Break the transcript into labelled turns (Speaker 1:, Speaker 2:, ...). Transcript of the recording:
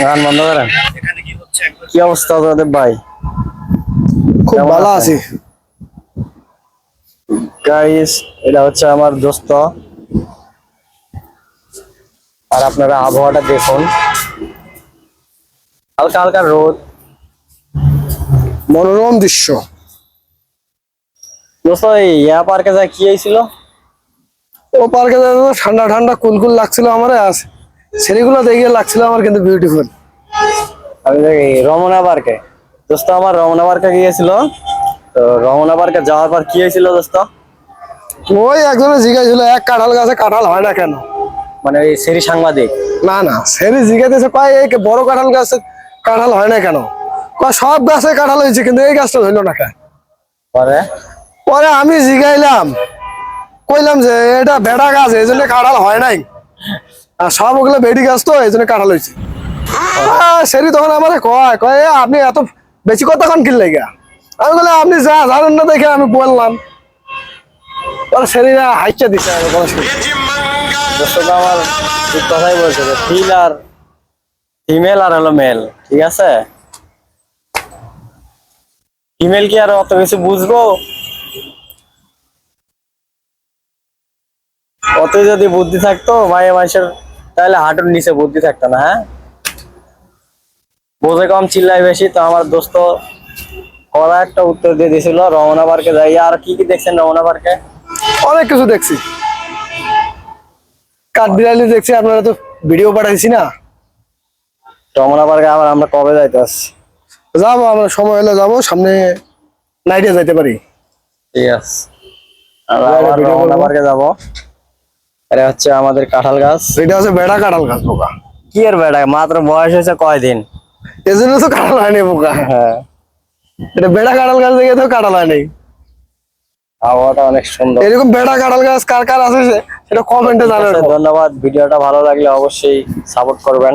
Speaker 1: গান বন্ধ করেন। কি অবস্থা তোদের ভাই?
Speaker 2: খুব ভালো আছি
Speaker 1: গাইস, এটা হচ্ছে আমার দোস্ত। আর আপনারা আবহাওয়াটা দেখুন, হালকা হালকা রোদ,
Speaker 2: মনোরম দৃশ্য।
Speaker 1: দোস্ত এই পার্কে যা কি হয়েছিল?
Speaker 2: ও পার্কে ঠান্ডা ঠান্ডা কুলকুল লাগছিল আমার, ছেলেগুলো দেখে লাগছিল আমার কিন্তু বিউটিফুল।
Speaker 1: আমি দেখি রমনা পার্কে, দোস্ত আমার রমনা পার্কে গিয়েছিল। তো রমনা পার্কে যাওয়ার পর কি হয়েছিল দোস্ত?
Speaker 2: ওই একজনে জিজ্ঞাসা এক কাঁঠাল গাছে কাঁঠাল হয় না কেন?
Speaker 1: মানে ওই সেরি সাংবাদিক।
Speaker 2: না না, সেরি জিজ্ঞাসা কয় এই বড় কাঁঠাল গাছে কাঁঠাল হয় না কেন? কয় সব গাছে কাঁঠাল হয়েছে কিন্তু এই গাছটা হইলো না কেন?
Speaker 1: পরে
Speaker 2: পরে আমি জিজ্ঞাইলাম, কইলাম যে এটা বেড়া গাছ এই জন্য কাঁঠাল হয় নাই, আর সব ওগুলো বেড়ি গাছ তো এই জন্য কাঁঠাল হয়েছে। সেরি তখন আমার কয় কয় আপনি এত বেশি কতক্ষণ কিনলে গা? আমি বললাম আপনি যা জানেন না দেখে আমি বললাম। ওরা সেরিরা হাইচা দিচ্ছে
Speaker 1: দোস্ত তো আমার ঠিক কথাই বলছে যে ফিল আর ফিমেল আর হলো মেল, ঠিক আছে? ফিমেল কি আর অত কিছু বুঝবো? অত যদি বুদ্ধি থাকতো মায়ের মানুষের, তাহলে হাঁটুর নিচে বুদ্ধি থাকতো না। হ্যাঁ, বোঝে কম চিল্লাই বেশি। তো আমার দোস্ত ওরা একটা উত্তর দিয়ে দিয়েছিল রমনা পার্কে যাই। আর কি কি দেখছেন রমনা পার্কে?
Speaker 2: অনেক কিছু দেখছি, কাঠবিড়ালি দেখছি, আপনারা তো ভিডিও পাঠাইছি না।
Speaker 1: রমনা পার্কে আবার আমরা কবে যাইতে আসছি?
Speaker 2: যাবো আমরা, সময় হলে যাবো, সামনে নাইটে যাইতে পারি।
Speaker 1: ঠিক আছে, আমরা আবার রমনা পার্কে যাবো। এটা হচ্ছে আমাদের কাঁঠাল গাছ।
Speaker 2: এটা হচ্ছে বেড়া কাঁঠাল গাছ বোকা।
Speaker 1: কি আর বেটা, মাত্র বয়স হয়েছে কয়দিন।
Speaker 2: এজন্য তো কাঁঠাল হয়নি বোকা।
Speaker 1: হ্যাঁ,
Speaker 2: এটা বেড়া কাঁঠাল গাছ দেখে তো কাঁঠাল হয়নি।
Speaker 1: আবহাওয়াটা অনেক সুন্দর।
Speaker 2: এরকম বেড়া কাঁঠাল গাছ কার কার আছে সেটা কমেন্টে জানাবেন।
Speaker 1: ধন্যবাদ। ভিডিওটা ভালো লাগলে অবশ্যই সাপোর্ট করবেন।